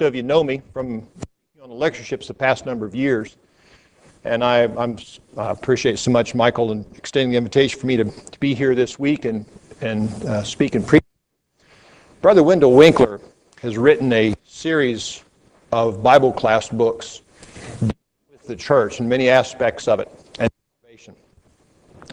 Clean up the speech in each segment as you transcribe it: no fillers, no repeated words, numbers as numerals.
of you know me from on the lectureships the past number of years, and I appreciate so much Michael and extending the invitation for me to be here this week and speak and preach. Brother Wendell Winkler has written a series of Bible class books with the church and many aspects of it and salvation.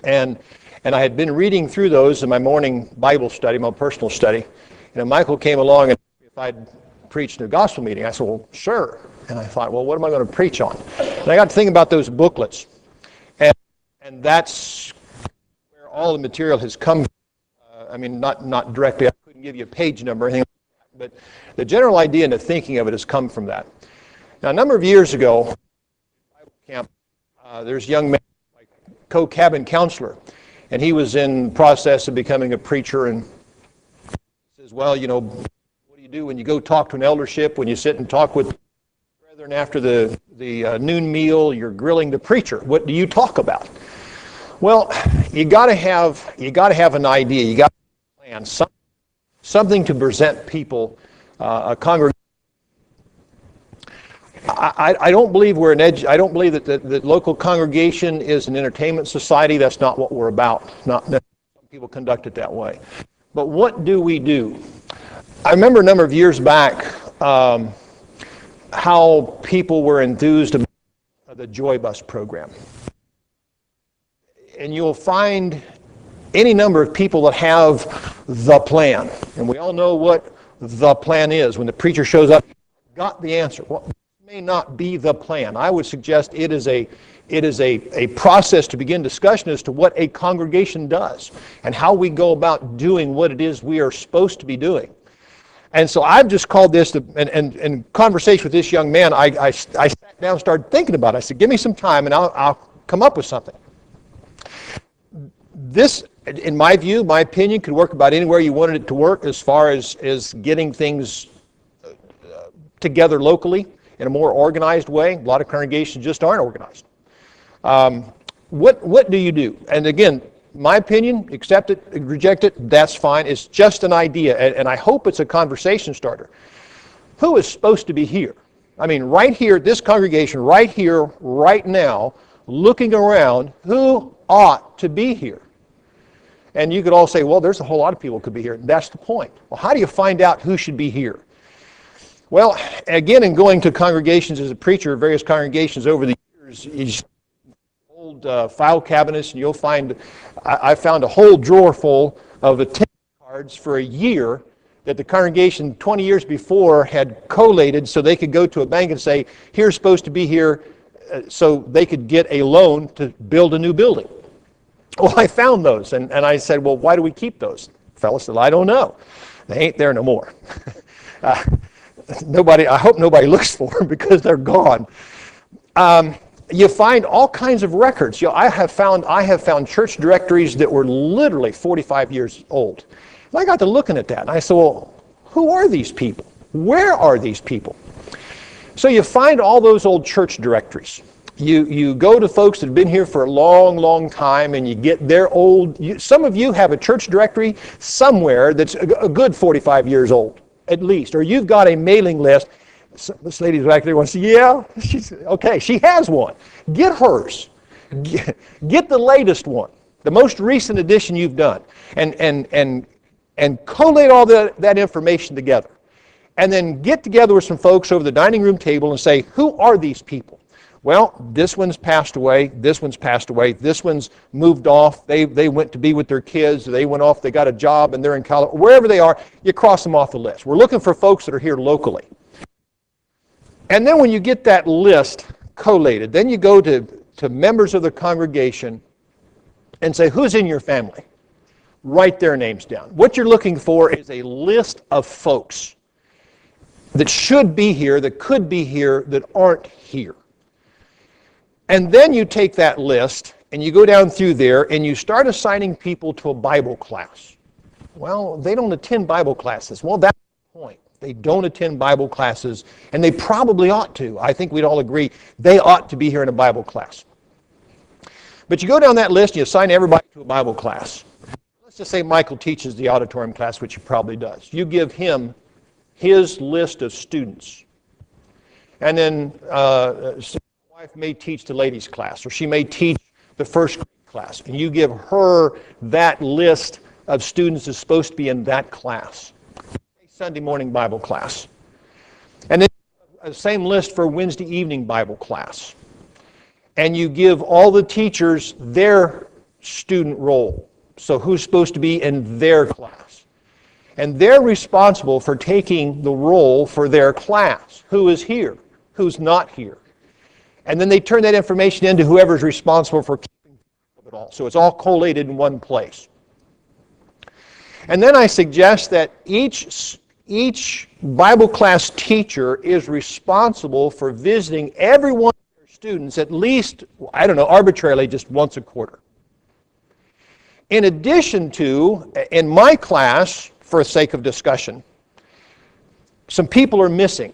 And I had been reading through those in my morning Bible study, my personal study, and Michael came along and asked me if I'd preached in a gospel meeting. I said, well, sure. And I thought, well, what am I going to preach on? And I got to think about those booklets. And that's where all the material has come from. Not directly. I couldn't give you a page number or anything like that. But the general idea and the thinking of it has come from that. Now, a number of years ago, Bible camp, there's a young man, like co-cabin counselor, and he was in the process of becoming a preacher, and says, well, you know, do when you go talk to an eldership, when you sit and talk with brethren after the noon meal, you're grilling the preacher. What do you talk about? Well, you got to have an idea. You got to plan something to present people, a congregation. I don't believe I don't believe that the local congregation is an entertainment society. That's not what we're about. Not some people conduct it that way. But what do we do? I remember a number of years back how people were enthused about the Joy Bus program. And you'll find any number of people that have the plan. And we all know what the plan is. When the preacher shows up, got the answer. Well, it may not be the plan. I would suggest it is a process to begin discussion as to what a congregation does and how we go about doing what it is we are supposed to be doing. And so I've just called this, in conversation with this young man, I sat down and started thinking about it. I said, give me some time and I'll come up with something. This, in my view, my opinion, could work about anywhere you wanted it to work as far as getting things together locally in a more organized way. A lot of congregations just aren't organized. What do you do? And again, my opinion, accept it, reject it, that's fine. It's just an idea, and I hope it's a conversation starter. Who is supposed to be here? I mean, right here, this congregation, right here, right now, looking around, who ought to be here? And you could all say, well, there's a whole lot of people who could be here. That's the point. Well, how do you find out who should be here? Well, again, in going to congregations as a preacher, various congregations over the years, you just file cabinets, and you'll find, I found a whole drawer full of attendance cards for a year that the congregation 20 years before had collated so they could go to a bank and say, here's supposed to be here, so they could get a loan to build a new building. Well, I found those, and I said, well, why do we keep those? The fellow said, I don't know. They ain't there no more. I hope nobody looks for them because they're gone. You find all kinds of records. You know, I have found church directories that were literally 45 years old. And I got to looking at that, and I said, well, who are these people? Where are these people? So you find all those old church directories. You go to folks that have been here for a long, long time, and you get their old. Some of you have a church directory somewhere that's a good 45 years old, at least, or you've got a mailing list. So this lady's back there wants to say, yeah, she's okay, she has one. Get hers. Get the latest one, the most recent edition you've done, and collate all that information together. And then get together with some folks over the dining room table and say, who are these people? Well, this one's passed away, this one's passed away, this one's moved off, they went to be with their kids, they went off, they got a job, and they're in college. Wherever they are, you cross them off the list. We're looking for folks that are here locally. And then when you get that list collated, then you go to members of the congregation and say, who's in your family? Write their names down. What you're looking for is a list of folks that should be here, that could be here, that aren't here. And then you take that list and you go down through there and you start assigning people to a Bible class. Well, they don't attend Bible classes. Well, that's the point. They don't attend Bible classes, and they probably ought to. I think we'd all agree they ought to be here in a Bible class. But you go down that list and you assign everybody to a Bible class. Let's just say Michael teaches the auditorium class, which he probably does. You give him his list of students. And then so my wife may teach the ladies class, or she may teach the first grade class. And you give her that list of students that's supposed to be in that class. Sunday morning Bible class. And then the same list for Wednesday evening Bible class. And you give all the teachers their student role. So who's supposed to be in their class? And they're responsible for taking the role for their class. Who is here? Who's not here? And then they turn that information into whoever's responsible for keeping it all. So it's all collated in one place. And then I suggest that each Bible class teacher is responsible for visiting every one of their students at least, I don't know, arbitrarily just once a quarter. In addition to, in my class, for the sake of discussion, some people are missing.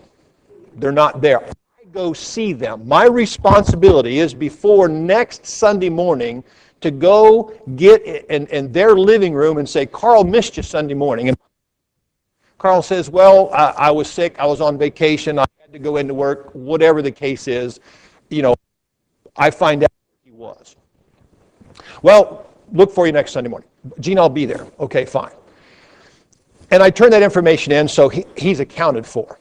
They're not there. I go see them. My responsibility is before next Sunday morning to go get in their living room and say, Carl missed you Sunday morning. And Carl says, well, I was sick, I was on vacation, I had to go into work, whatever the case is, I find out where he was. Well, look for you next Sunday morning. Gene, I'll be there. Okay, fine. And I turn that information in so he's accounted for.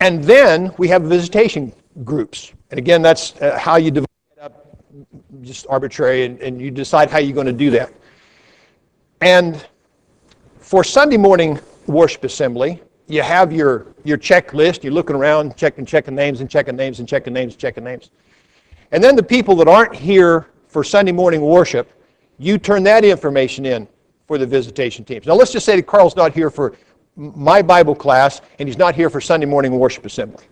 And then we have visitation groups. And again, that's how you divide it up, just arbitrary, and you decide how you're going to do that. And for Sunday morning worship assembly, you have your checklist. You're looking around, checking names and checking names and checking names and checking names. And then the people that aren't here for Sunday morning worship, you turn that information in for the visitation teams. Now let's just say that Carl's not here for my Bible class and he's not here for Sunday morning worship assembly.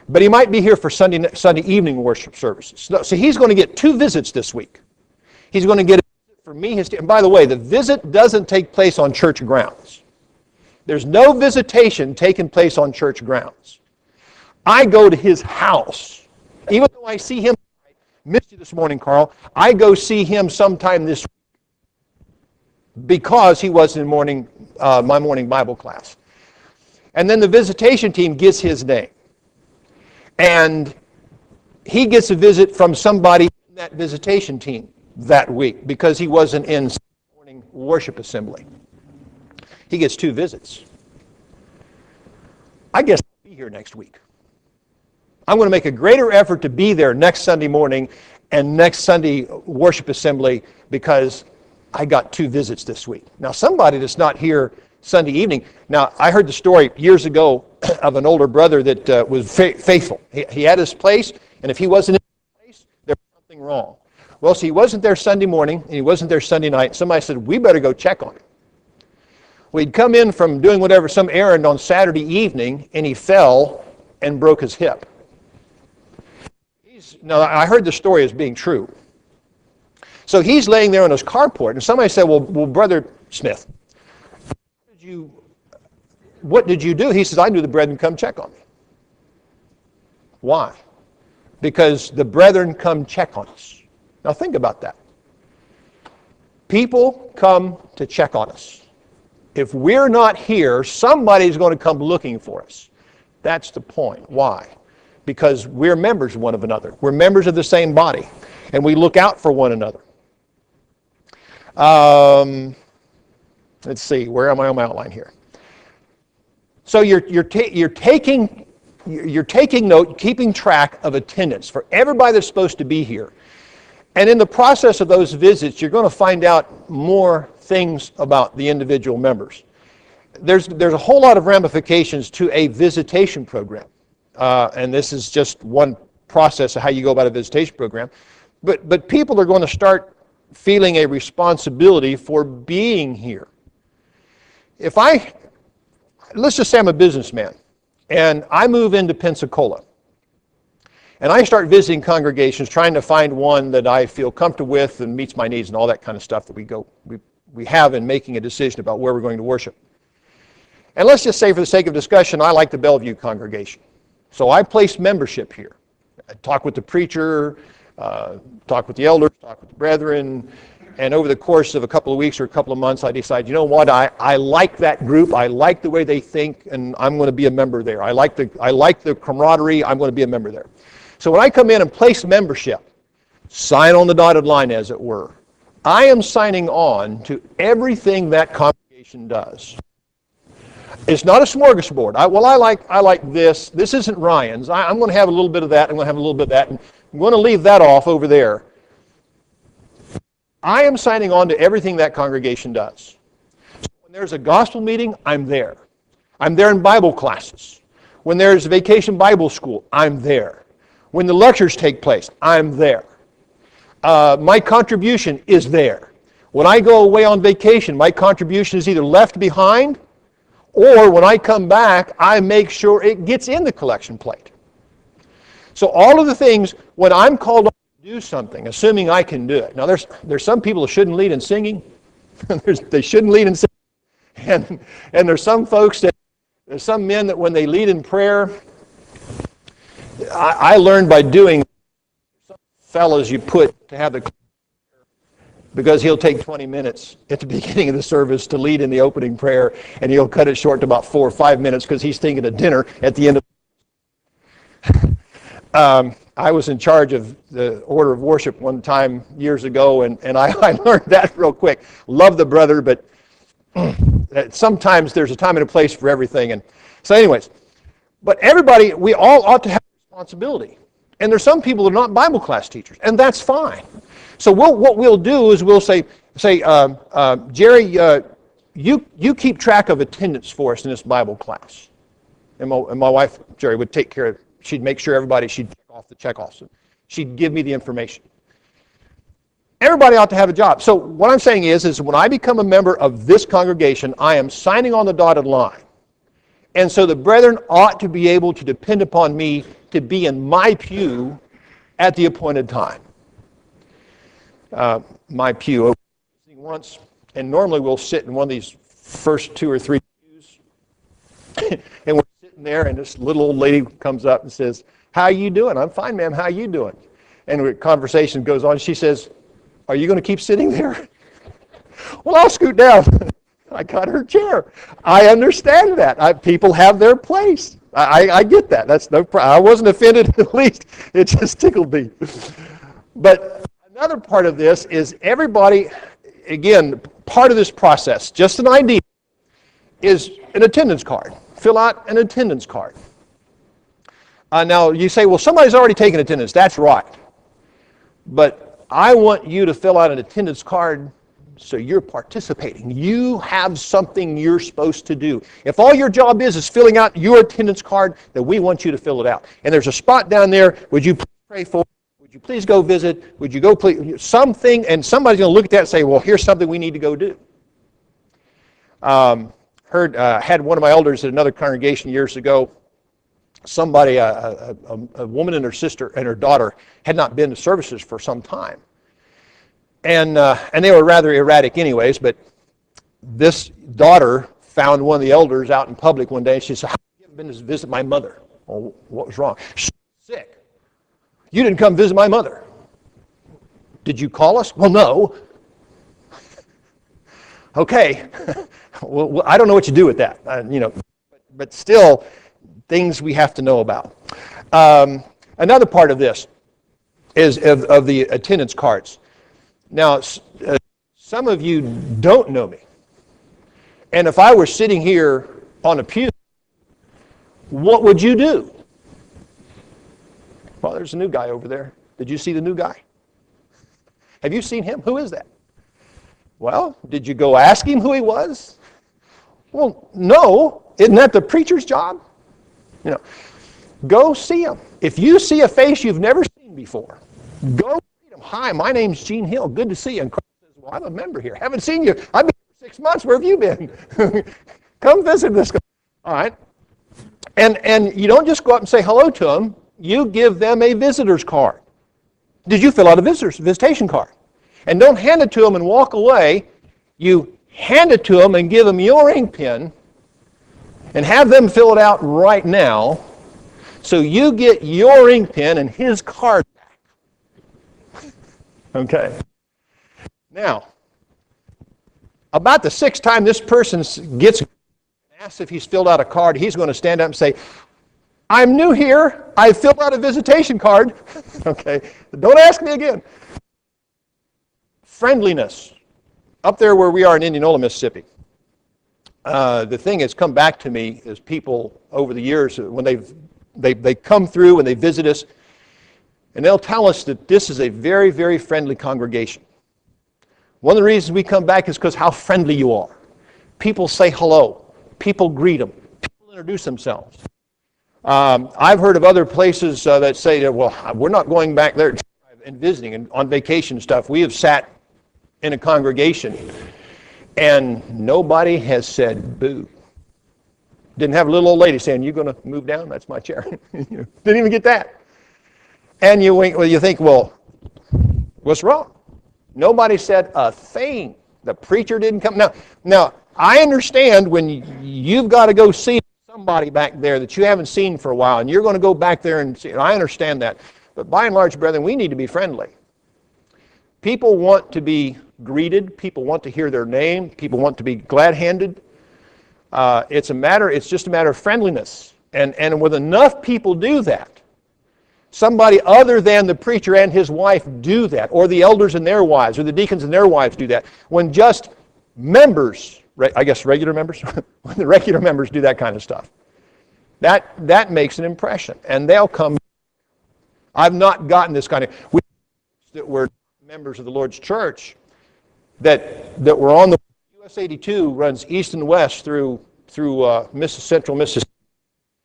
But he might be here for Sunday evening worship services. So he's going to get 2 visits this week. He's going to get a visit for me. And by the way, the visit doesn't take place on church grounds. There's no visitation taking place on church grounds. I go to his house. Even though I see him, I missed you this morning, Carl, I go see him sometime this week because he was in my morning Bible class. And then the visitation team gets his name. And he gets a visit from somebody in that visitation team that week because he wasn't in morning worship assembly. He gets 2 visits. I guess I'll be here next week. I'm going to make a greater effort to be there next Sunday morning and next Sunday worship assembly because I got 2 visits this week. Now, somebody that's not here Sunday evening. Now, I heard the story years ago of an older brother that was faithful. He had his place, and if he wasn't in his place, there was something wrong. Well, so he wasn't there Sunday morning, and he wasn't there Sunday night. Somebody said, we better go check on him. Well, he'd come in from doing some errand on Saturday evening, and he fell and broke his hip. Now, I heard the story as being true. So he's laying there on his carport, and somebody said, well, Brother Smith, what did you do? He says, I knew the brethren come check on me. Why? Because the brethren come check on us. Now think about that. People come to check on us. If we're not here, somebody's going to come looking for us. That's the point. Why? Because we're members of one of another. We're members of the same body, and we look out for one another. Let's see, where am I on my outline here? So you're taking note, keeping track of attendance for everybody that's supposed to be here. And in the process of those visits, you're going to find out more things about the individual members. There's a whole lot of ramifications to a visitation program. And this is just one process of how you go about a visitation program. But people are going to start feeling a responsibility for being here. Let's just say I'm a businessman, and I move into Pensacola, and I start visiting congregations, trying to find one that I feel comfortable with and meets my needs and all that kind of stuff that we have in making a decision about where we're going to worship. And let's just say, for the sake of discussion, I like the Bellview congregation. So I place membership here. I talk with the preacher, talk with the elders, talk with the brethren, And over the course of a couple of weeks or a couple of months, I decided, you know what, I like that group. I like the way they think, and I'm going to be a member there. I like the camaraderie. I'm going to be a member there. So when I come in and place membership, sign on the dotted line, as it were, I am signing on to everything that congregation does. It's not a smorgasbord. I like this. This isn't Ryan's. I'm going to have a little bit of that. I'm going to have a little bit of that. And I'm going to leave that off over there. I am signing on to everything that congregation does. So when there's a gospel meeting, I'm there. I'm there in Bible classes. When there's a vacation Bible school, I'm there. When the lectures take place, I'm there. My contribution is there. When I go away on vacation, my contribution is either left behind, or when I come back, I make sure it gets in the collection plate. So all of the things, when I'm called on to do something, assuming I can do it. Now there's some people who shouldn't lead in singing. They shouldn't lead in singing. And there's some folks there's some men that when they lead in prayer, I learned by doing some fellows you put to have the, because he'll take 20 minutes at the beginning of the service to lead in the opening prayer, and he'll cut it short to about 4 or 5 minutes because he's thinking of dinner at the end of I was in charge of the order of worship one time years ago, and I learned that real quick. Love the brother, but sometimes there's a time and a place for everything. And so anyways, but everybody, we all ought to have responsibility. And there's some people that are not Bible class teachers, and that's fine. So what we'll do is we'll say, Jerry, you keep track of attendance for us in this Bible class. And my wife, Jerry, would take care of, she'd make sure everybody, she'd check off the checkoffs. She'd give me the information. Everybody ought to have a job. So what I'm saying is when I become a member of this congregation, I am signing on the dotted line. And so the brethren ought to be able to depend upon me to be in my pew at the appointed time. My pew once, and normally we'll sit in one of these first 2 or 3 pews, and we're sitting there, and this little old lady comes up and says, "How you doing?" "I'm fine, ma'am. How you doing?" And the conversation goes on. She says, "Are you going to keep sitting there?" "Well, I'll scoot down." I got her chair. I understand that. People have their place. I get that. That's no problem. I wasn't offended at least. It just tickled me. But another part of this is everybody, again, part of this process, just an idea, is an attendance card. Fill out an attendance card. Now, you say, well, somebody's already taken attendance. That's right. But I want you to fill out an attendance card so you're participating. You have something you're supposed to do. If all your job is filling out your attendance card, then we want you to fill it out. And there's a spot down there. Would you please pray for? Would you please go visit? Would you go please? Something, and somebody's going to look at that and say, well, here's something we need to go do. Had one of my elders at another congregation years ago. Somebody, a woman and her sister and her daughter had not been to services for some time. And they were rather erratic anyways, but this daughter found one of the elders out in public one day, and she said, "How have you been to visit my mother?" "Well, what was wrong?" "She's sick." "You didn't come visit my mother." "Did you call us?" "Well, no." "Okay." Well, I don't know what you do with that, but still, things we have to know about. Another part of this is of the attendance cards. Now, some of you don't know me. And if I were sitting here on a pew, what would you do? Well, there's a new guy over there. Did you see the new guy? Have you seen him? Who is that? Well, did you go ask him who he was? Well, no. Isn't that the preacher's job? Go see him. If you see a face you've never seen before, go meet him. "Hi, my name's Gene Hill. Good to see you." And Christ says, "Well, I'm a member here. Haven't seen you. I've been here for 6 months. Where have you been?" Come visit this guy. All right. And you don't just go up and say hello to them. You give them a visitor's card. Did you fill out a visitation card? And don't hand it to them and walk away. You hand it to them and give them your ink pen and have them fill it out right now, so you get your ink pen and his card back. Okay. Now, about the sixth time this person gets asked if he's filled out a card, he's going to stand up and say, I'm new here. I filled out a visitation card. Okay, don't ask me again. Friendliness. Up there where we are in Indianola, Mississippi, the thing has come back to me as people over the years, when they come through and they visit us, and they'll tell us that this is a very, very friendly congregation. One of the reasons we come back is because how friendly you are. People say hello. People greet them. People introduce themselves. I've heard of other places that say, well, we're not going back there and visiting and on vacation stuff. We have sat in a congregation and nobody has said boo. Didn't have a little old lady saying, you going to move down? That's my chair. Didn't even get that. And you think, well, what's wrong? Nobody said a thing. The preacher didn't come. Now, I understand when you've got to go see somebody back there that you haven't seen for a while, and you're going to go back there and see. I understand that. But by and large, brethren, we need to be friendly. People want to be greeted. People want to hear their name. People want to be glad-handed. It's just a matter of friendliness. And with enough people do that, somebody other than the preacher and his wife do that, or the elders and their wives, or the deacons and their wives do that. When just members, I guess regular members, when the regular members do that kind of stuff, that makes an impression, and they'll come. I've not gotten this kind of, we that were members of the Lord's church, that were on the US 82 runs east and west through central Mississippi,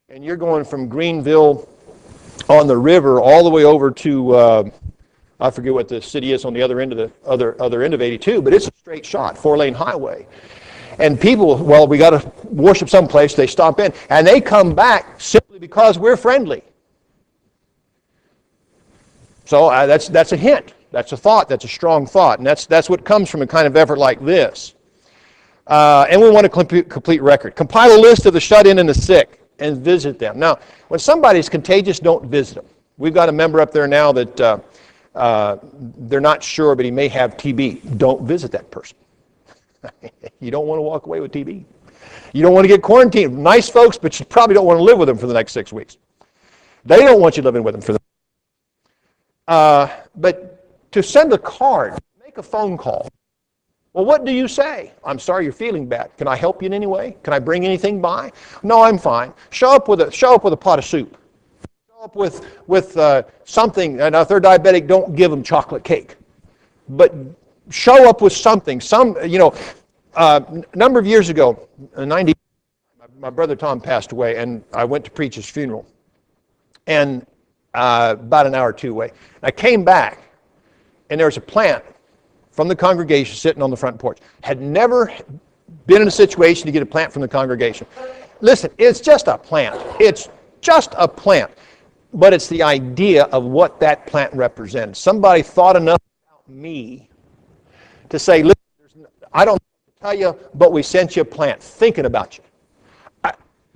and you're going from Greenville on the river all the way over to I forget what the city is on the other end of the other end of 82, but it's a straight shot, 4-lane highway. And people, well, we got to worship someplace. They stop in, and they come back simply because we're friendly. So that's a hint. That's a thought. That's a strong thought, and that's what comes from a kind of effort like this. And we want a complete record. Compile a list of the shut-in and the sick, and visit them. Now, when somebody's contagious, don't visit them. We've got a member up there now that they're not sure, but he may have TB. Don't visit that person. You don't want to walk away with TB. You don't want to get quarantined. Nice folks, but you probably don't want to live with them for the next 6 weeks. They don't want you living with them for the but to send a card, make a phone call. Well, what do you say? I'm sorry you're feeling bad. Can I help you in any way? Can I bring anything by? No, I'm fine. Show up with a pot of soup. Show up with something. And if they're diabetic, don't give them chocolate cake. But show up with something. A number of years ago, in 90, my brother Tom passed away, and I went to preach his funeral. And about an hour or two away, I came back, and there was a plant from the congregation sitting on the front porch. Had never been in a situation to get a plant from the congregation. Listen, it's just a plant. It's just a plant. But it's the idea of what that plant represents. Somebody thought enough about me to say, listen, I don't know what to tell you, but we sent you a plant thinking about you.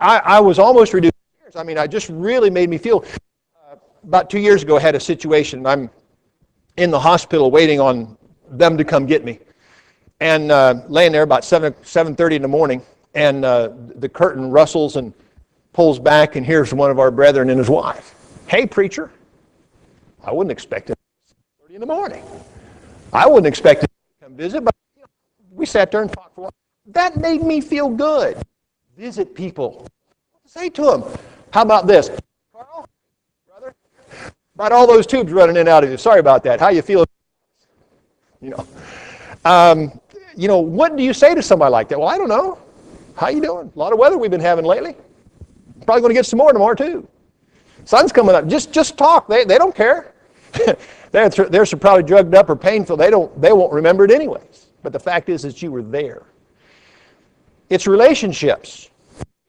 I was almost reduced to tears. I mean, I just really made me feel. About 2 years ago, I had a situation. I'm in the hospital waiting on them to come get me, and laying there about 7:30 in the morning, and the curtain rustles and pulls back, and here's one of our brethren and his wife. Hey, preacher. I wouldn't expect it at 7:30 in the morning. I wouldn't expect it to come visit, but we sat there and talked for a while. That made me feel good. Visit people. Say to them, how about this? Carl, brother, about all those tubes running in and out of you. Sorry about that. How you feel? What do you say to somebody like that? Well, I don't know. How you doing? A lot of weather we've been having lately. Probably going to get some more tomorrow too. Sun's coming up. Just talk. They don't care. they're probably drugged up or painful. They won't remember it anyways. But the fact is that you were there. It's relationships.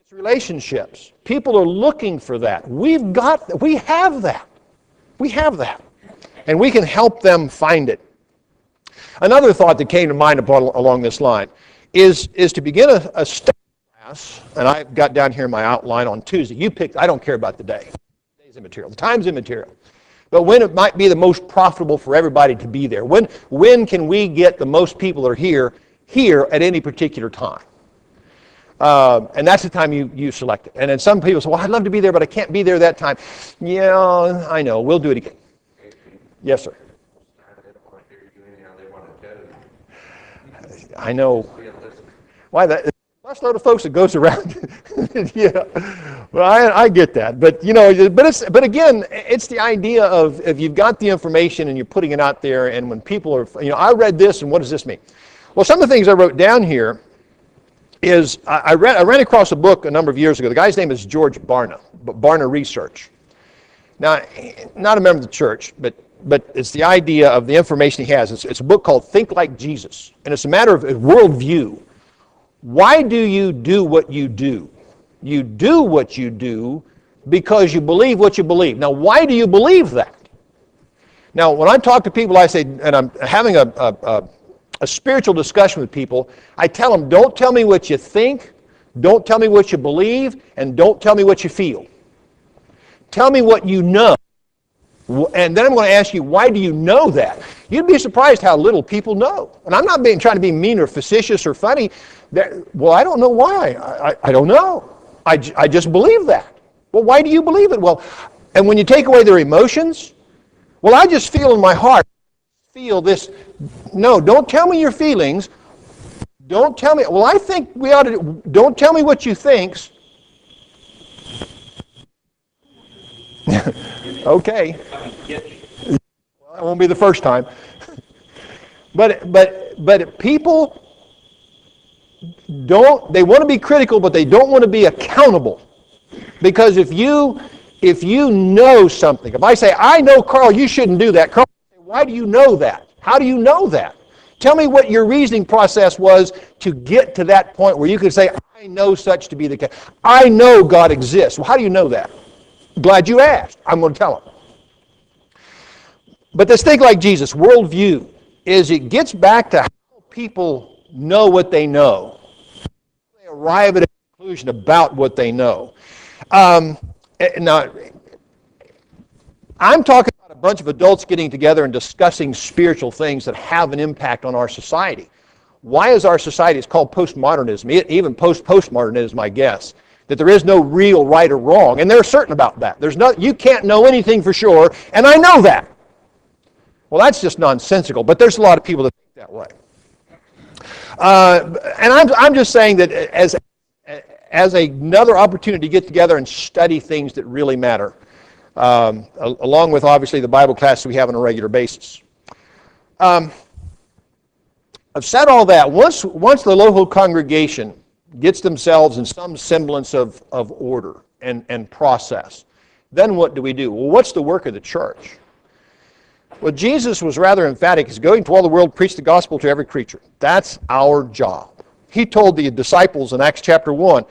It's relationships. People are looking for that. We have that. We have that. And we can help them find it. Another thought that came to mind along this line is to begin a study class, and I've got down here my outline on Tuesday. You pick, I don't care about the day. The day's immaterial. The time's immaterial. but when it might be the most profitable for everybody to be there. When can we get the most people that are here at any particular time? And that's the time you select it. And then some people say, well, I'd love to be there, but I can't be there that time. Yeah, I know. We'll do it again. Yes, sir. I know. Why that? Plus load of folks that goes around. Yeah. Well, I get that, but but again, it's the idea of if you've got the information and you're putting it out there, and when people are, I read this, and what does this mean? Well, some of the things I wrote down here is I ran across a book a number of years ago. The guy's name is George Barna, Barna Research. Now, not a member of the church, but it's the idea of the information he has. It's a book called Think Like Jesus, and it's a matter of worldview. Why do you do what you do? You do what you do because you believe what you believe. Now, why do you believe that? Now, when I talk to people, I say, and I'm having a spiritual discussion with people, I tell them, don't tell me what you think, don't tell me what you believe, and don't tell me what you feel. Tell me what you know. And then I'm going to ask you, why do you know that? You'd be surprised how little people know. And I'm not trying to be mean or facetious or funny. Well, I don't know why. I don't know. I just believe that. Well, why do you believe it? Well, and when you take away their emotions, well, I just feel in my heart, feel this. No, don't tell me your feelings. Don't tell me. Well, I think we ought to. Don't tell me what you think. Okay. Well, that won't be the first time. But people they want to be critical, but they don't want to be accountable. Because if you know something, if I say, I know, Carl, you shouldn't do that. Carl, why do you know that? How do you know that? Tell me what your reasoning process was to get to that point where you could say, I know such to be the case. I know God exists. Well, how do you know that? Glad you asked. I'm going to tell them. But this Think Like Jesus worldview is it gets back to how people know what they know. They arrive at a conclusion about what they know. Now, I'm talking about a bunch of adults getting together and discussing spiritual things that have an impact on our society. Why is our society, it's called postmodernism, even postmodernism, I guess, that there is no real right or wrong, and they're certain about that. You can't know anything for sure, and I know that. Well, that's just nonsensical, but there's a lot of people that think that way. And I'm just saying that as another opportunity to get together and study things that really matter, along with obviously the Bible classes we have on a regular basis. I've said all that. Once the local congregation gets themselves in some semblance of order and process, then what do we do? Well, what's the work of the church? Well, Jesus was rather emphatic. He's going to all the world, preach the gospel to every creature. That's our job. He told the disciples in Acts chapter 1,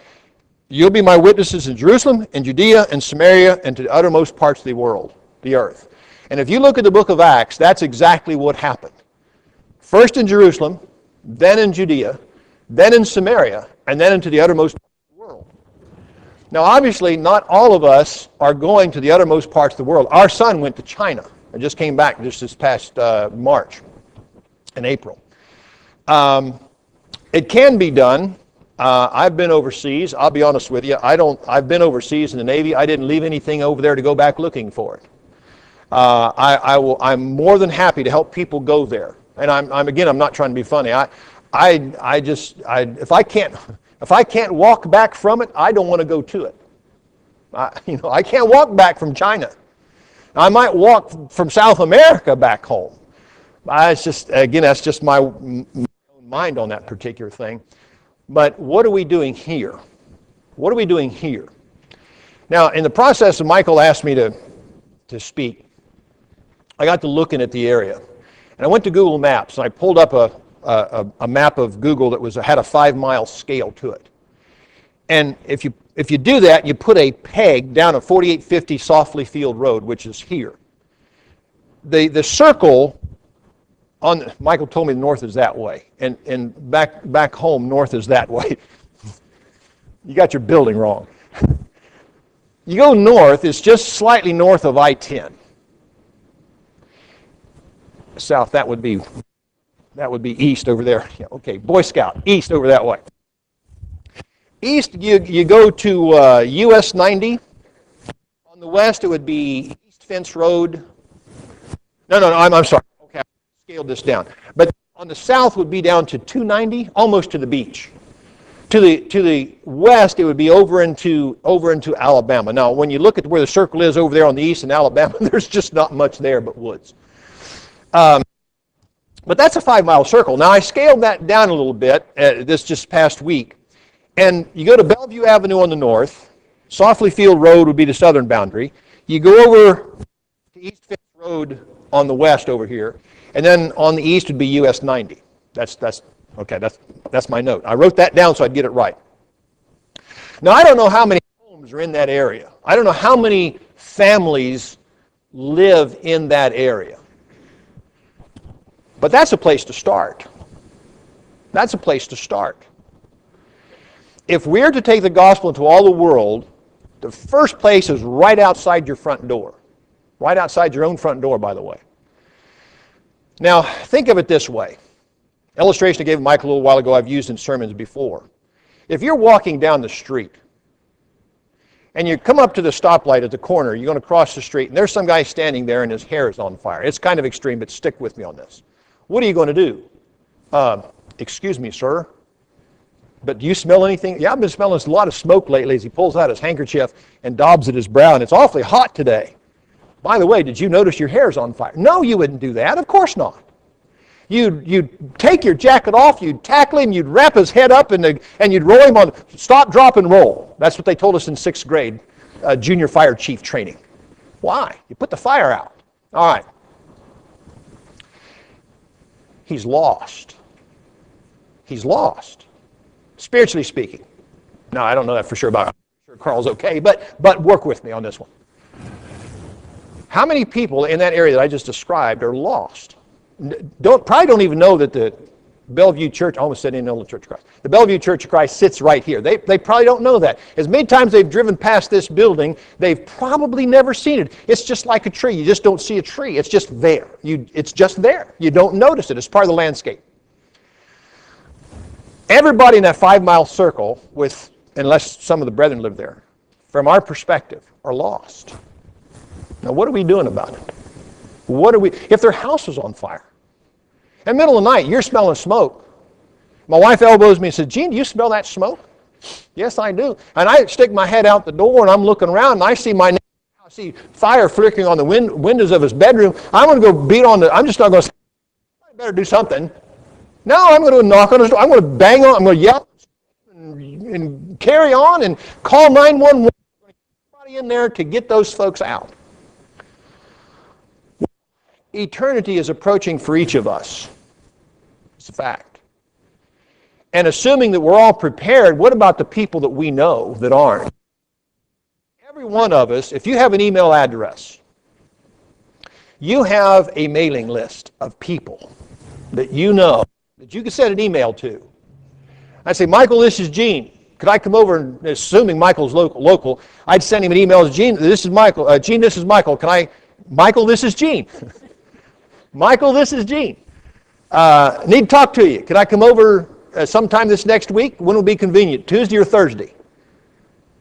you'll be my witnesses in Jerusalem, in Judea, and Samaria, and to the uttermost parts of the world, the earth. And if you look at the book of Acts, that's exactly what happened. First in Jerusalem, then in Judea, then in Samaria, and then into the uttermost parts of the world. Now, obviously, not all of us are going to the uttermost parts of the world. Our son went to China and just came back just this past March and April. It can be done. I've been overseas. I'll be honest with you. I've been overseas in the Navy. I didn't leave anything over there to go back looking for it. I'm more than happy to help people go there. And I'm not trying to be funny. If I can't walk back from it, I don't want to go to it. I can't walk back from China. I might walk from South America back home. That's just my own mind on that particular thing. But what are we doing here? What are we doing here? Now, in the process of Michael asked me to speak, I got to looking at the area. And I went to Google Maps, and I pulled up a map of Google that had a 5-mile scale to it. And if you do that, you put a peg down a 4850 Softly Field Road, which is here. The circle on Michael told me the north is that way, and back home north is that way. You got your building wrong. You go north, it's just slightly north of I-10. south, that would be east over there. Yeah, okay, Boy Scout, east over that way. East, you go to US 90. On the west, it would be East Fence Road. No, I'm sorry. Okay, I scaled this down. But on the south would be down to 290, almost to the beach. To the west, it would be over into Alabama. Now, when you look at where the circle is over there on the east in Alabama, there's just not much there but woods. But that's a 5-mile circle. Now, I scaled that down a little bit this just past week. And you go to Bellview Avenue on the north. Softly Field Road would be the southern boundary. You go over to East Fence Road on the west over here. And then on the east would be US 90. That's my note. I wrote that down so I'd get it right. Now, I don't know how many homes are in that area. I don't know how many families live in that area. But that's a place to start. That's a place to start. If we're to take the gospel into all the world, the first place is right outside your front door. Right outside your own front door, by the way. Now, think of it this way. Illustration I gave Michael a little while ago I've used in sermons before. If you're walking down the street and you come up to the stoplight at the corner, you're going to cross the street, and there's some guy standing there and his hair is on fire. It's kind of extreme, but stick with me on this. What are you going to do? Excuse me, sir, but do you smell anything? Yeah, I've been smelling a lot of smoke lately as he pulls out his handkerchief and daubs at his brow, and it's awfully hot today. By the way, did you notice your hair's on fire? No, you wouldn't do that. Of course not. You'd take your jacket off, you'd tackle him, you'd wrap his head up, and you'd roll him on stop, drop, and roll. That's what they told us in 6th grade, junior fire chief training. Why? You put the fire out. All right. He's lost. He's lost, spiritually speaking. Now, I don't know that for sure about. I'm sure Carl's okay, but work with me on this one. How many people in that area that I just described are lost? Probably don't even know that the Bellview Church, I almost said in the Church of Christ. The Bellview Church of Christ sits right here. They probably don't know that. As many times they've driven past this building, they've probably never seen it. It's just like a tree. You just don't see a tree. It's just there. It's just there. You don't notice it. It's part of the landscape. Everybody in that 5-mile circle, unless some of the brethren live there, from our perspective, are lost. Now, what are we doing about it? If their house is on fire? In the middle of the night, you're smelling smoke. My wife elbows me and says, Gene, do you smell that smoke? Yes, I do. And I stick my head out the door and I'm looking around and I see fire flickering on the windows of his bedroom. I'm going to go beat on I'm just not going to say, I better do something. No, I'm going to knock on his door. I'm going to bang on, I'm going to yell and carry on and call 911. Everybody in there to get those folks out. Eternity is approaching for each of us. It's a fact. And assuming that we're all prepared, what about the people that we know that aren't? Every one of us, if you have an email address, you have a mailing list of people that you know, that you can send an email to. I say, Michael, this is Gene. Could I come over, and assuming Michael's local, I'd send him an email. Gene, this is Michael. Gene, this is Michael. Michael, this is Gene. Michael, this is Gene. Need to talk to you. Can I come over sometime this next week? When will be convenient? Tuesday or Thursday?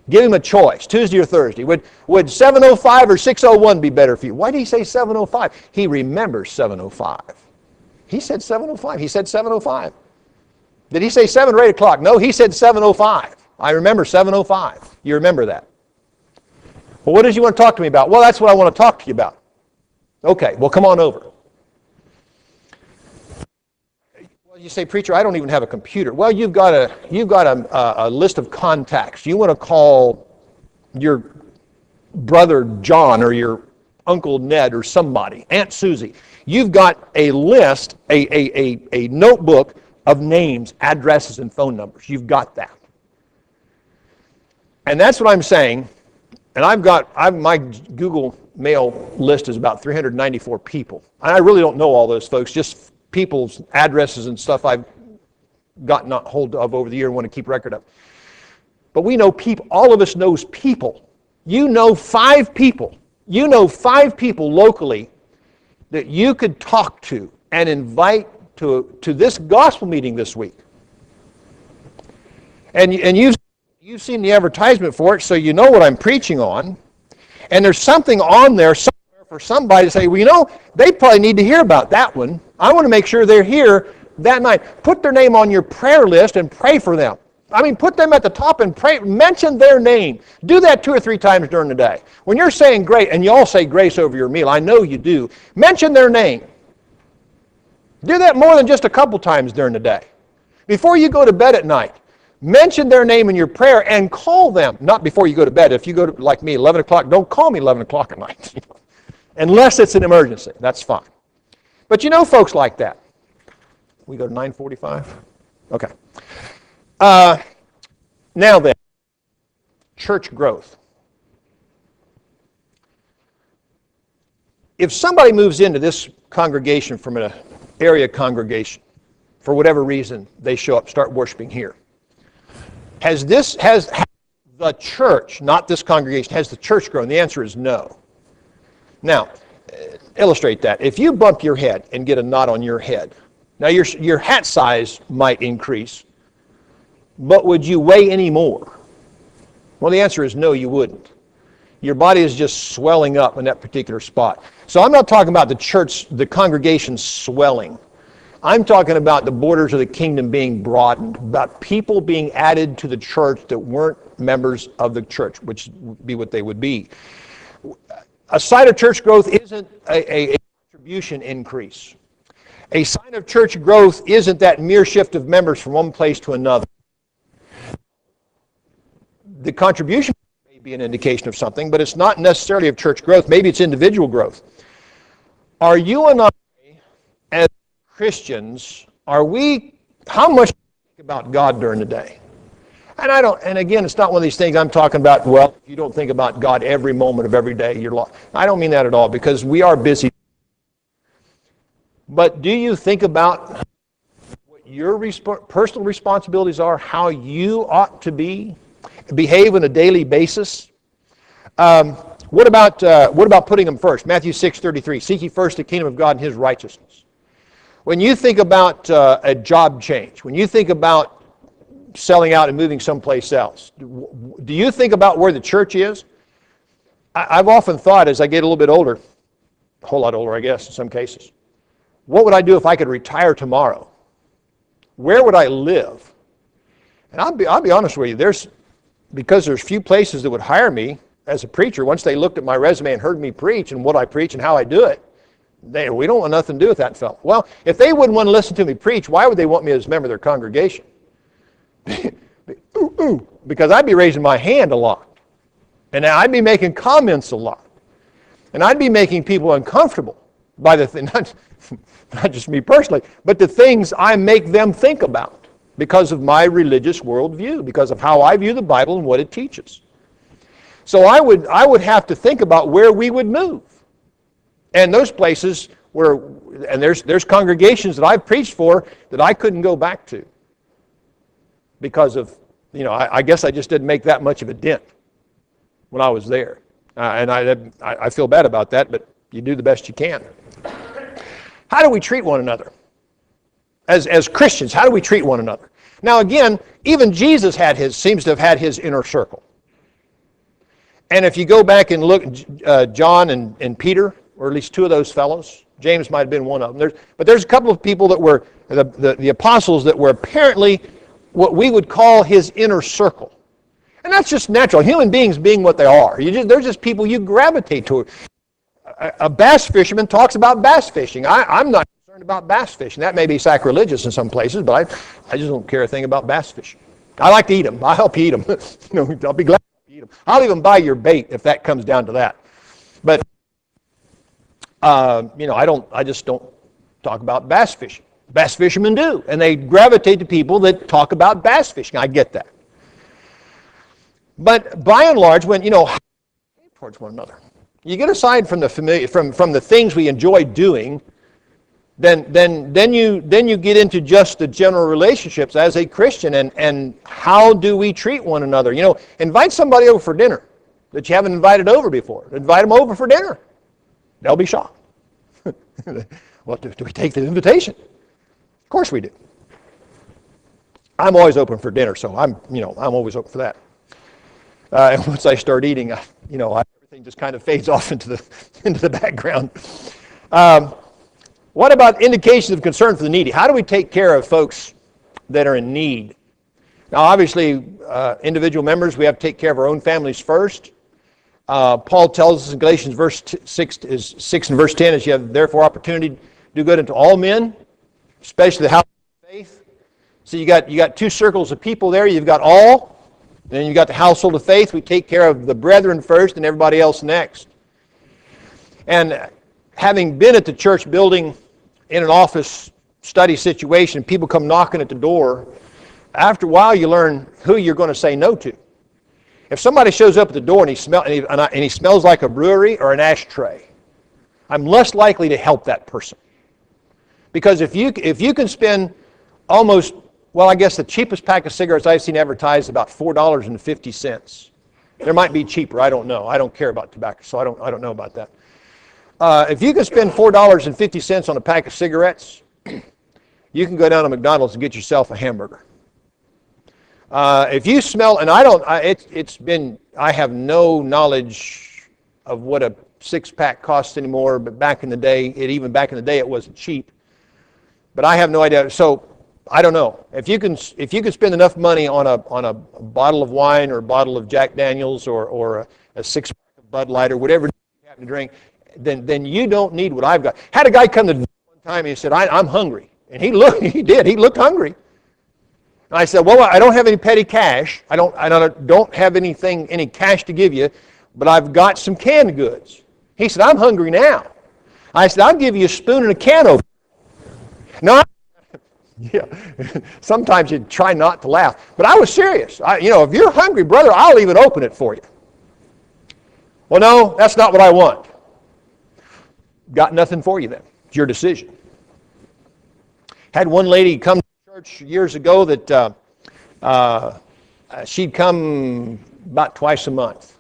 Give him a choice, Tuesday or Thursday. Would 7:05 or 6:01 be better for you? Why did he say 7:05? He remembers 7:05. He said 7:05. He said 7:05. Did he say 7 or 8 o'clock? No, he said 7:05. I remember 7:05. You remember that. Well, what does you want to talk to me about? Well, that's what I want to talk to you about. Okay, well, come on over. Well, you say, preacher, I don't even have a computer. Well, you've got a list of contacts. You want to call your brother John or your Uncle Ned or somebody, Aunt Susie. You've got a list, a notebook of names, addresses, and phone numbers. You've got that. And that's what I'm saying. And my Google Mail list is about 394 people. And I really don't know all those folks, just people's addresses and stuff I've gotten a hold of over the year and want to keep record of. But we know people. All of us knows people. You know 5 people. You know 5 people locally that you could talk to and invite to this gospel meeting this week? And you've seen the advertisement for it, so you know what I'm preaching on. And there's something on there somewhere for somebody to say, well, you know, they probably need to hear about that one. I want to make sure they're here that night. Put their name on your prayer list and pray for them. I mean, put them at the top and pray. Mention their name. Do that 2 or 3 times during the day. When you're saying grace, and you all say grace over your meal, I know you do, mention their name. Do that more than just a couple times during the day. Before you go to bed at night, mention their name in your prayer and call them. Not before you go to bed. If you go to, like me, 11 o'clock, don't call me 11 o'clock at night. Unless it's an emergency. That's fine. But you know folks like that. We go to 9:45? Okay. Now then, church growth. If somebody moves into this congregation from an area congregation, for whatever reason, they show up, start worshiping here. Has the church, not this congregation, has the church grown? The answer is no. Now, illustrate that. If you bump your head and get a knot on your head, now your hat size might increase, but would you weigh any more? Well, the answer is no, you wouldn't. Your body is just swelling up in that particular spot. So I'm not talking about the church, the congregation swelling. I'm talking about the borders of the kingdom being broadened, about people being added to the church that weren't members of the church, which would be what they would be. A sign of church growth isn't a contribution increase. A sign of church growth isn't that mere shift of members from one place to another. The contribution may be an indication of something, but it's not necessarily of church growth. Maybe it's individual growth. Are you and I, as Christians, how much do we think about God during the day? And again, it's not one of these things I'm talking about, well, if you don't think about God every moment of every day, you're lost. I don't mean that at all, because we are busy. But do you think about what your personal responsibilities are, how you ought to behave on a daily basis? What about putting them first? Matthew 6:33, seek ye first the kingdom of God and his righteousness. When you think about a job change, when you think about selling out and moving someplace else, do you think about where the church is? I've often thought as I get a little bit older, a whole lot older I guess in some cases, what would I do if I could retire tomorrow? Where would I live? And I'll be honest with you, because there's few places that would hire me as a preacher. Once they looked at my resume and heard me preach and what I preach and how I do it, we don't want nothing to do with that fellow. Well, if they wouldn't want to listen to me preach, why would they want me as a member of their congregation? Because I'd be raising my hand a lot. And I'd be making comments a lot. And I'd be making people uncomfortable by the thing, not just me personally, but the things I make them think about because of my religious worldview, because of how I view the Bible and what it teaches. So I would have to think about where we would move. And those places and there's congregations that I've preached for that I couldn't go back to because of, I guess I just didn't make that much of a dent when I was there. And I feel bad about that, but you do the best you can. How do we treat one another? As Christians, how do we treat one another? Now again, even Jesus seems to have had his inner circle. And if you go back and look at John and Peter, or at least two of those fellows, James might have been one of them. But there's a couple of people that were, the apostles that were apparently what we would call his inner circle. And that's just natural. Human beings being what they are. They're just people you gravitate to. A bass fisherman talks about bass fishing. I'm not concerned about bass fishing. That may be sacrilegious in some places, but I just don't care a thing about bass fishing. I like to eat them. I'll help you eat them. I'll be glad to eat them. I'll even buy your bait if that comes down to that. But I just don't talk about bass fishing. Bass fishermen do, and they gravitate to people that talk about bass fishing. I get that. But by and large, when towards one another, you get aside from the familiar, from the things we enjoy doing, then you get into just the general relationships as a Christian, and how do we treat one another? Invite somebody over for dinner that you haven't invited over before. Invite them over for dinner. They'll be shocked. Well, do we take the invitation? Of course we do. I'm always open for dinner, so I'm always open for that. And once I start eating, everything just kind of fades off into the background. What about indications of concern for the needy? How do we take care of folks that are in need? Now, obviously, individual members, we have to take care of our own families first. Paul tells us in Galatians 6 and verse 10, is you have therefore opportunity to do good unto all men, especially the house of faith. So you got two circles of people there. You've got all, and then you've got the household of faith. We take care of the brethren first and everybody else next. And having been at the church building in an office study situation, people come knocking at the door. After a while, you learn who you're going to say no to. If somebody shows up at the door and he smells like a brewery or an ashtray, I'm less likely to help that person. Because if you can spend almost, well, I guess the cheapest pack of cigarettes I've seen advertised is about $4.50. There might be cheaper. I don't know. I don't care about tobacco, so I don't know about that. If you can spend $4.50 on a pack of cigarettes, you can go down to McDonald's and get yourself a hamburger. If you smell, and I have no knowledge of what a six-pack costs anymore, but back in the day, it wasn't cheap. But I have no idea. So I don't know. If you can spend enough money on a bottle of wine or a bottle of Jack Daniels or a six-pack of Bud Light or whatever you happen to drink, then you don't need what I've got. Had a guy come to one time and he said, I'm hungry. And he looked hungry. And I said, well, I don't have any petty cash. I don't have any cash to give you, but I've got some canned goods. He said, I'm hungry now. I said, I'll give you a spoon and a can opener. No, yeah. Sometimes you try not to laugh, but I was serious. If you're hungry, brother, I'll even open it for you. Well, no, that's not what I want. Got nothing for you then. It's your decision. Had one lady come to church years ago that she'd come about twice a month.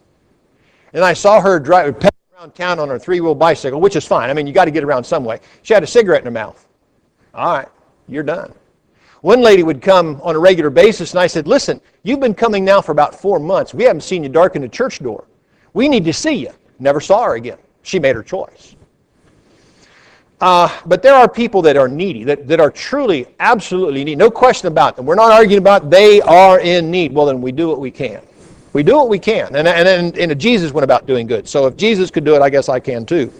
And I saw her drive around town on her three-wheel bicycle, which is fine. I mean, you got to get around some way. She had a cigarette in her mouth. All right, you're done. One lady would come on a regular basis, and I said, listen, you've been coming now for about 4 months. We haven't seen you darken the church door. We need to see you. Never saw her again. She made her choice. But there are people that are needy, that are truly, absolutely needy. No question about them. We're not arguing about they are in need. Well, then we do what we can. We do what we can. And Jesus went about doing good. So if Jesus could do it, I guess I can too.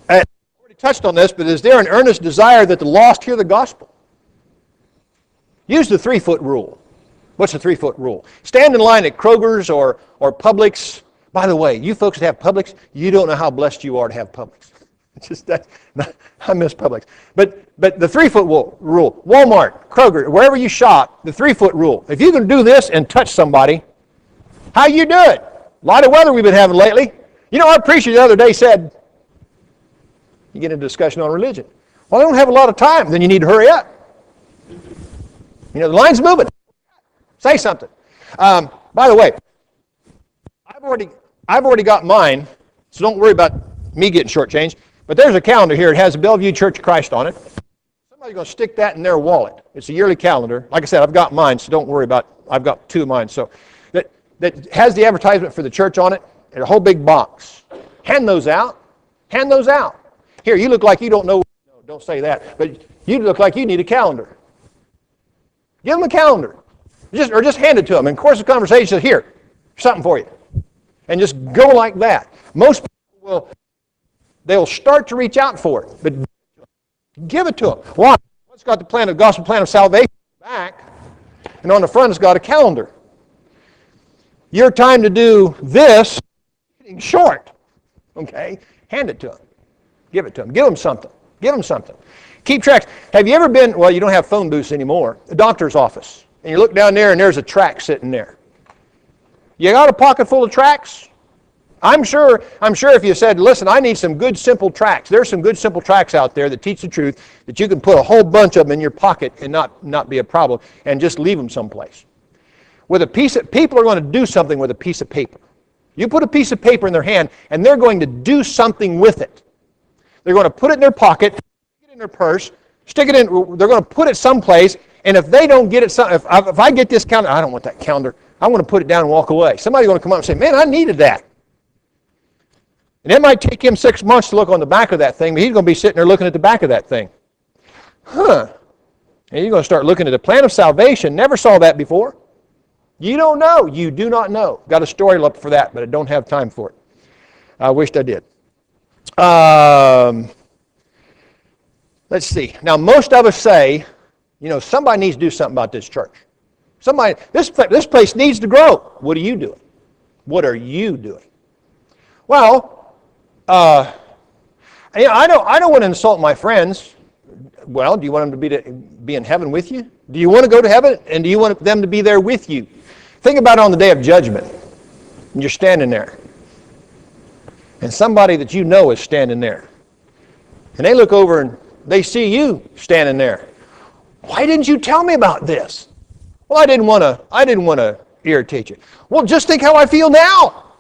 I already touched on this, but is there an earnest desire that the lost hear the gospel? Use the 3-foot rule. What's the 3-foot rule? Stand in line at Kroger's or Publix. By the way, you folks that have Publix, you don't know how blessed you are to have Publix. I miss Publix. But the 3-foot rule, Walmart, Kroger, wherever you shop, the 3-foot rule. If you can do this and touch somebody, how you do it? A lot of weather we've been having lately. Our preacher the other day said, you get into a discussion on religion. Well, I don't have a lot of time. Then you need to hurry up. The line's moving. Say something. By the way, I've already got mine, so don't worry about me getting shortchanged. But there's a calendar here. It has the Bellview Church of Christ on it. Somebody's going to stick that in their wallet. It's a yearly calendar. Like I said, I've got mine, so don't worry about it. I've got 2 of mine. So that has the advertisement for the church on it in a whole big box. Hand those out. Hand those out. Here, you look like you don't know. No, don't say that. But you look like you need a calendar. Give them a calendar. Just hand it to them. In the course of the conversation, say, here, something for you. And just go like that. Most people they'll start to reach out for it, but give it to them. Why? It's got the gospel plan of salvation back, and on the front it's got a calendar. Your time to do this is getting short. Okay? Hand it to them. Give it to them. Give them something. Give them something. Keep tracks. Have you ever been, well, you don't have phone booths anymore, a doctor's office, and you look down there and there's a tract sitting there. You got a pocket full of tracts? I'm sure if you said, listen, I need some good simple tracts. There's some good simple tracts out there that teach the truth, that you can put a whole bunch of them in your pocket and not be a problem, and just leave them someplace. People are going to do something with a piece of paper. You put a piece of paper in their hand, and they're going to do something with it. They're going to put it in their pocket, stick it in their purse, stick it in, they're going to put it someplace, and if they don't get it, if I get this calendar, I don't want that calendar, I'm going to put it down and walk away. Somebody's going to come up and say, man, I needed that. And it might take him 6 months to look on the back of that thing, but he's going to be sitting there looking at the back of that thing. And you're going to start looking at the plan of salvation. Never saw that before. You don't know. You do not know. Got a story up for that, but I don't have time for it. I wished I did. Let's see. Now, most of us say, somebody needs to do something about this church. This place needs to grow. What are you doing? What are you doing? Well, I don't want to insult my friends. Well, do you want them to be in heaven with you? Do you want to go to heaven, and do you want them to be there with you? Think about it on the day of judgment. And you're standing there. And somebody that you know is standing there. And they look over and they see you standing there. Why didn't you tell me about this? Well, I didn't want to irritate you. Well, just think how I feel now.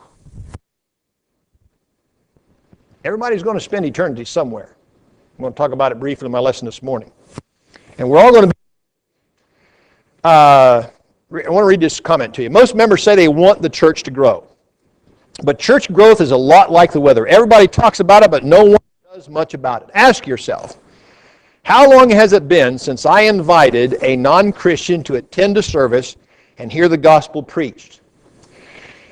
Everybody's going to spend eternity somewhere. I'm going to talk about it briefly in my lesson this morning. And we're all going to be... I want to read this comment to you. Most members say they want the church to grow. But church growth is a lot like the weather. Everybody talks about it, but no one does much about it. Ask yourself, how long has it been since I invited a non-Christian to attend a service and hear the gospel preached?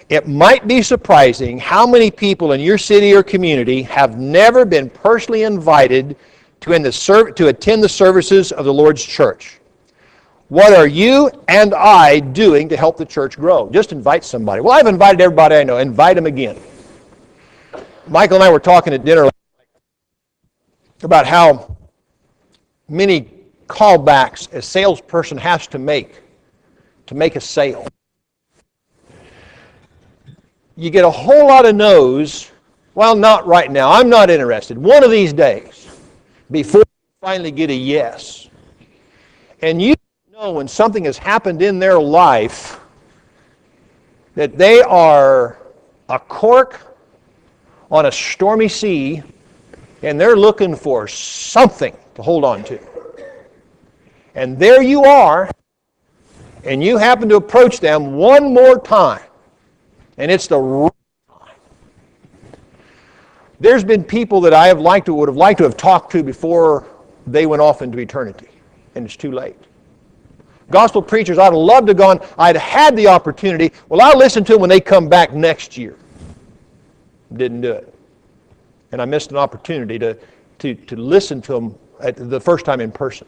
It might be surprising how many people in your city or community have never been personally invited to attend the services of the Lord's church. What are you and I doing to help the church grow? Just invite somebody. Well, I've invited everybody I know. Invite them again. Michael and I were talking at dinner last night about how many callbacks a salesperson has to make a sale. You get a whole lot of no's. Well, not right now. I'm not interested. One of these days, before you finally get a yes. And you know when something has happened in their life that they are a cork on a stormy sea and they're looking for something to hold on to. And there you are, and you happen to approach them one more time. And it's the right time. There's been people that I would have liked to have talked to before they went off into eternity, and it's too late. Gospel preachers I'd have loved to have gone, I'd had the opportunity. Well, I'll listen to them when they come back next year. Didn't do it. And I missed an opportunity to listen to them at the first time in person.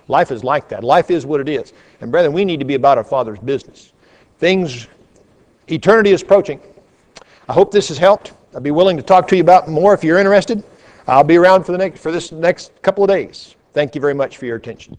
Life is like that. Life is what it is. And brethren, we need to be about our Father's business. Eternity is approaching. I hope this has helped. I'd be willing to talk to you about more if you're interested. I'll be around for this next couple of days. Thank you very much for your attention.